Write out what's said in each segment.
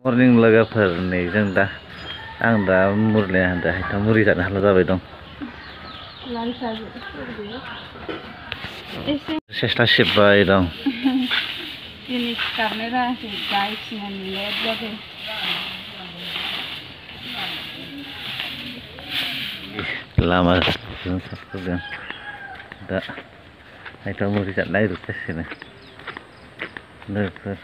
मर्निं लोगोफोर नै जों दा आं दा मुरलिया दाहायथ' मुरि जानो हाला जाबाय दं। सेस्ला सिबबाय दं। दिनै सिखारनो रोङाखै गायथिंनानै लेट जादों। लामाजों साफोदों दा हायथ' मुरि जानो नागिरगासिनो लोगोफोर।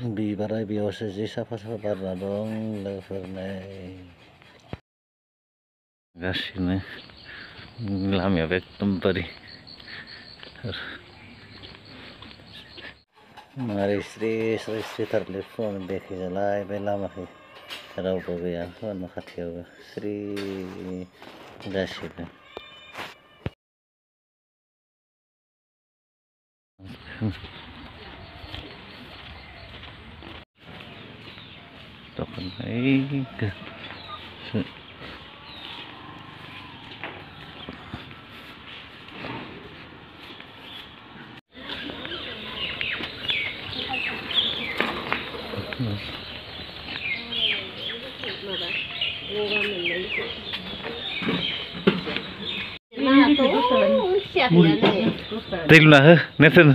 बिबारा बेयावसो जि साफा साफा बारना दं लोगोफोर नायगासिनो लामायाबो एकदमबारे मारै स्रि स्रि स्रिथारलै फुङावनो देखैजालाय बे लामाखै रावबो गैया न' खाथियावबो स्रि गासिबो। दखान दै लुना हो नेथन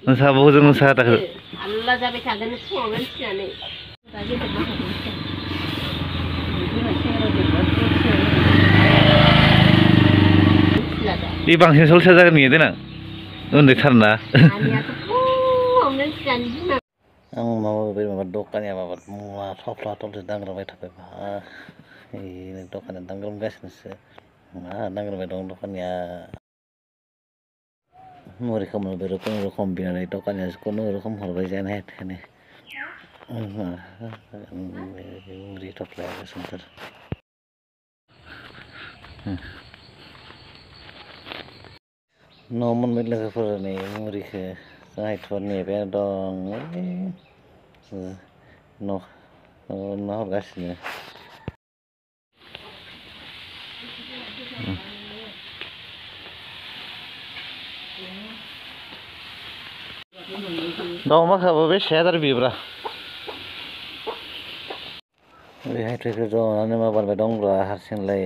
नोंसाबो जों नोंसा दाखो आल्ला जाबाय थागोन फुङाव मानसियानो बे बांसिन सलसा जागोन बियो देनां उन्दैथारना आं माबा दखानिया माबा मुवा थफ्ला थफ्लि दांग्रोबाय थाबाय दखानिया दांग्रोमगासिनोसो मा दांग्रोबाय दं दखानिया मुरि खामनोबो रोखम बिनानै दखानिया खुनु रोखोम हरबाय जानो हायाखै मुरि थफ्लाया गोसोमथार न' मोनबाय लोगोफोर नै मुरिखौ जाहायथ' नेबाय दं न' हरगासिनो दाउ माखाबो बेसे आदार बिब्रा बेहायथ' जनानै माबारबाय दंब्रा हारसिंलाय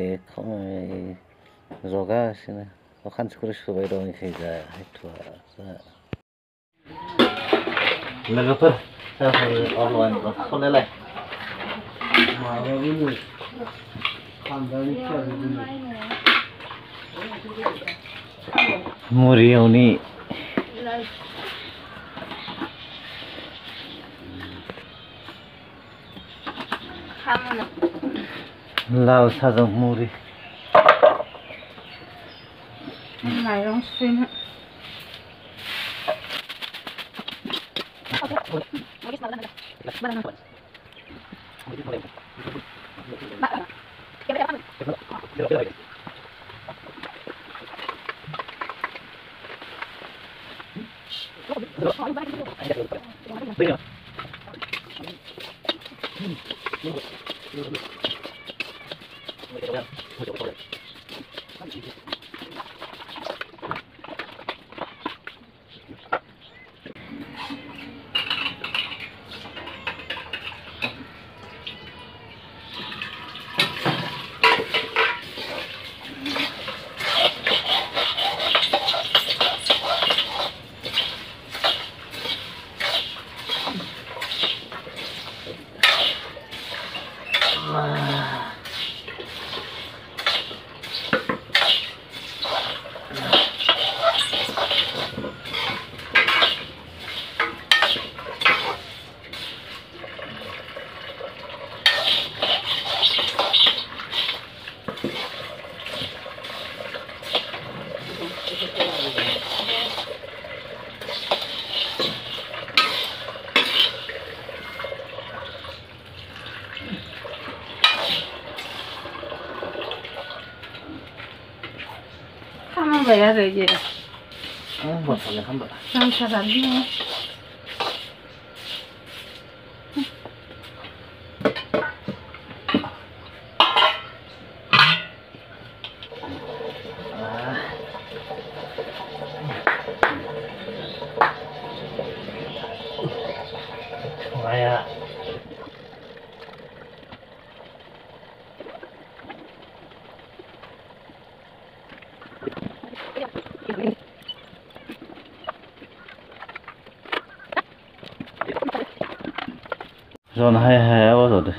जगासिनो खानसिखुरै सुबाय दं इखैजा लोगोफोर सलायलाय मुरि एवनि लाल साहजों मुरि माइरं सुनो खामांबाय आरो इयो नांथारालै Rồi nó hay hay quá rồi đấy.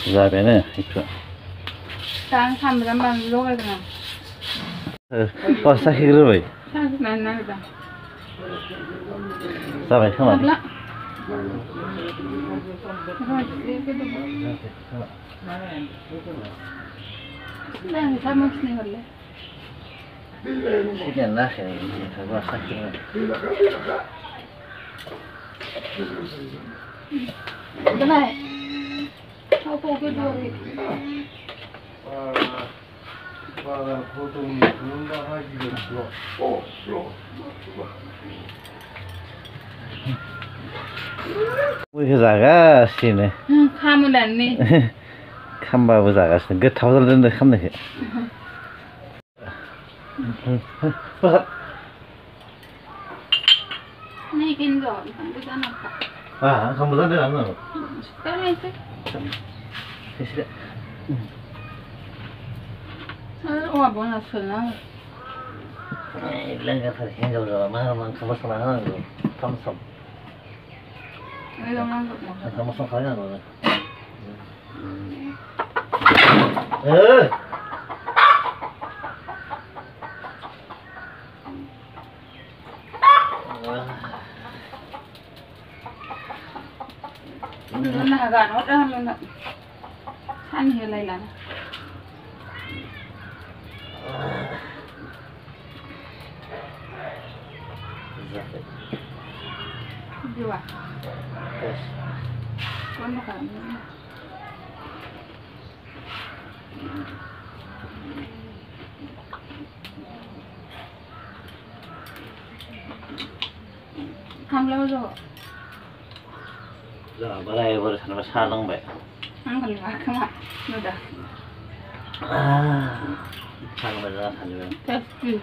Ra bên này, ít chút. Tang sambil bantu kan kan. Pas sakit dulu, boy. Sang mana dah. Sampai kemana? Lah. Nah, sama sini boleh. Sekian lah ya, kalau sakit. Kenapa? Apa gitu? Wih, zaga sini. Kamu dan ni. Kamba zaga sini. Getah dan dah kam nih. Ni kinjo, bukan apa. Ah, kamu dan dah mana? Sekarang itu. Sini. Oh, bukan senang. Lengkap hari ini kalau mana kamu sama orang tu, kamu sama. Kamu sama kalian tu. Nah, agak orang mana? Kan helai lah. Dua. Yes. Kau nak kan? Kamu lalu jo. Dah, berai berai sana salang baik. Kamu kan kamu, sudah. Salang berai sana juga. Tapi.